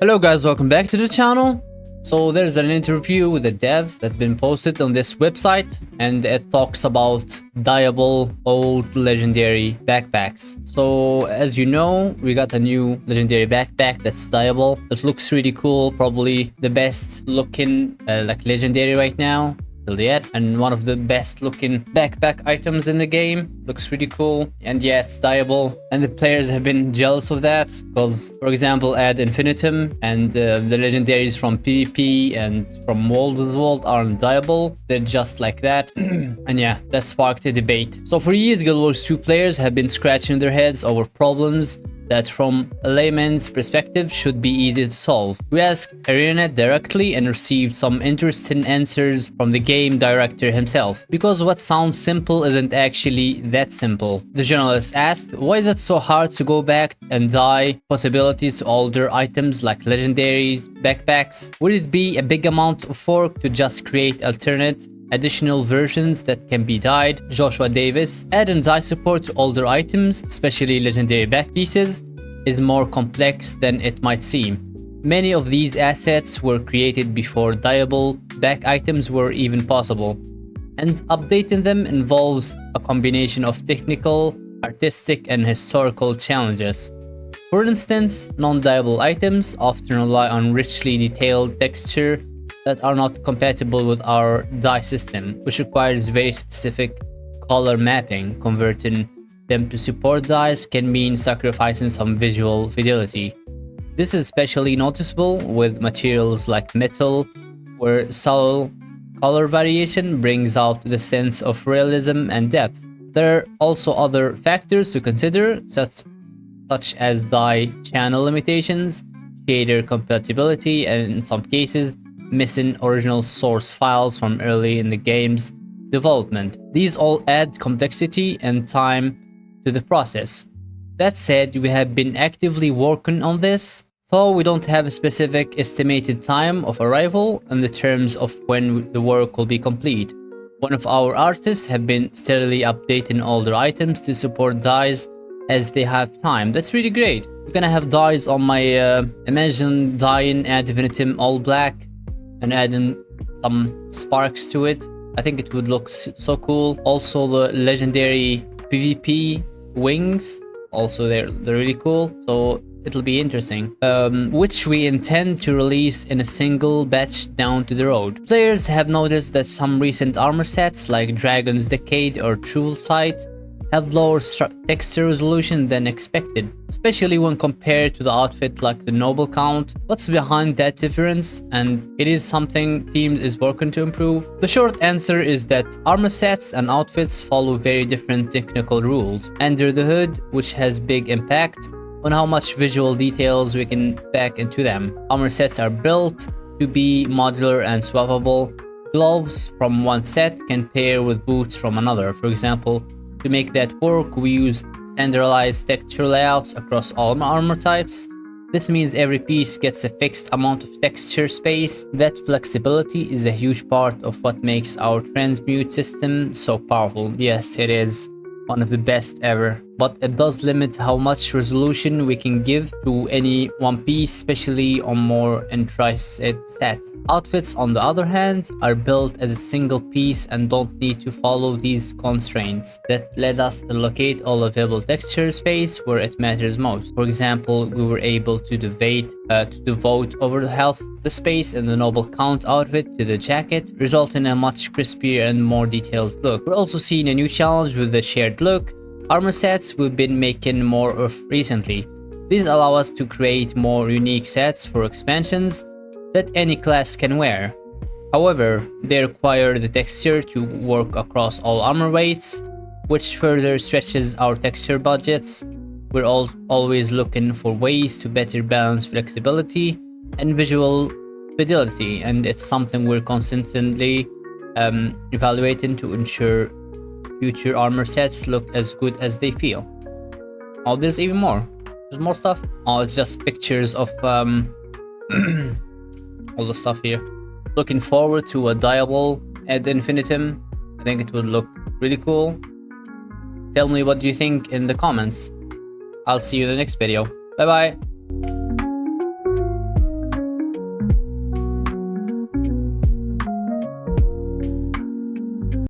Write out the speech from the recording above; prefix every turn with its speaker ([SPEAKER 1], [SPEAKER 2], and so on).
[SPEAKER 1] Hello guys, welcome back to the channel. So there's an interview with a dev that's been posted on this website, and it talks about Dyeable old legendary backpacks. So as you know, we got a new legendary backpack that's Dyeable. It looks really cool, probably the best looking like legendary right now till yet, and one of the best looking backpack items in the game. Looks really cool, and yeah, it's Dyeable, and the players have been jealous of that because, for example, Ad Infinitum and the legendaries from PvP and from World with World aren't Dyeable. They're just like that. And yeah, that sparked a debate. So for years, Guild Wars 2 players have been scratching their heads over problems that from a layman's perspective should be easy to solve. We asked ArenaNet directly and received some interesting answers from the game director himself, because what sounds simple isn't actually that simple. The journalist asked, why is it so hard to go back and dye possibilities to older items like legendaries, backpacks? Would it be a big amount of work to just create alternate additional versions that can be dyed? Joshua Davis: add and dye support to older items, especially legendary back pieces, is more complex than it might seem. Many of these assets were created before dyeable back items were even possible, and updating them involves a combination of technical, artistic, and historical challenges. For instance, non-dyeable items often rely on richly detailed texture that are not compatible with our dye system, which requires very specific color mapping. Converting them to support dyes can mean sacrificing some visual fidelity. This is especially noticeable with materials like metal, where subtle color variation brings out the sense of realism and depth. There are also other factors to consider, such as dye channel limitations, shader compatibility, and in some cases, missing original source files from early in the game's development. These all add complexity and time to the process. That said, we have been actively working on this, though we don't have a specific estimated time of arrival in the terms of when the work will be complete. One of our artists have been steadily updating older items to support dyes as they have time. That's really great. We're gonna have dyes on my imagine dyeing Ad Infinitum all black and adding some sparks to it. I think it would look so cool. Also the legendary PvP wings, also they're really cool, so it'll be interesting, which we intend to release in a single batch down to the road. Players have noticed that some recent armor sets like Dragon's Decade or True Sight have lower texture resolution than expected, especially when compared to the outfit like the Noble Count. What's behind that difference? And it is something team is working to improve. The short answer is that armor sets and outfits follow very different technical rules under the hood, which has big impact on how much visual details we can pack into them. Armor sets are built to be modular and swappable. Gloves from one set can pair with boots from another. For example, to make that work, we use standardized texture layouts across all armor types. This means every piece gets a fixed amount of texture space. That flexibility is a huge part of what makes our transmute system so powerful. Yes, it is one of the best ever, but it does limit how much resolution we can give to any one piece, especially on more intricate sets. Outfits, on the other hand, are built as a single piece and don't need to follow these constraints. That let us allocate all available texture space where it matters most. For example, we were able to devote over half the space in the Noble Count outfit to the jacket, resulting in a much crispier and more detailed look. We're also seeing a new challenge with the shared look armor sets we've been making more of recently. These allow us to create more unique sets for expansions that any class can wear. However, they require the texture to work across all armor weights, which further stretches our texture budgets. We're always looking for ways to better balance flexibility and visual fidelity, and it's something we're constantly evaluating to ensure future armor sets look as good as they feel. Oh, there's even more. There's more stuff. Oh, it's just pictures of all the stuff here. Looking forward to a Dyeable Ad Infinitum. I think it would look really cool. Tell me what you think in the comments. I'll see you in the next video. Bye bye.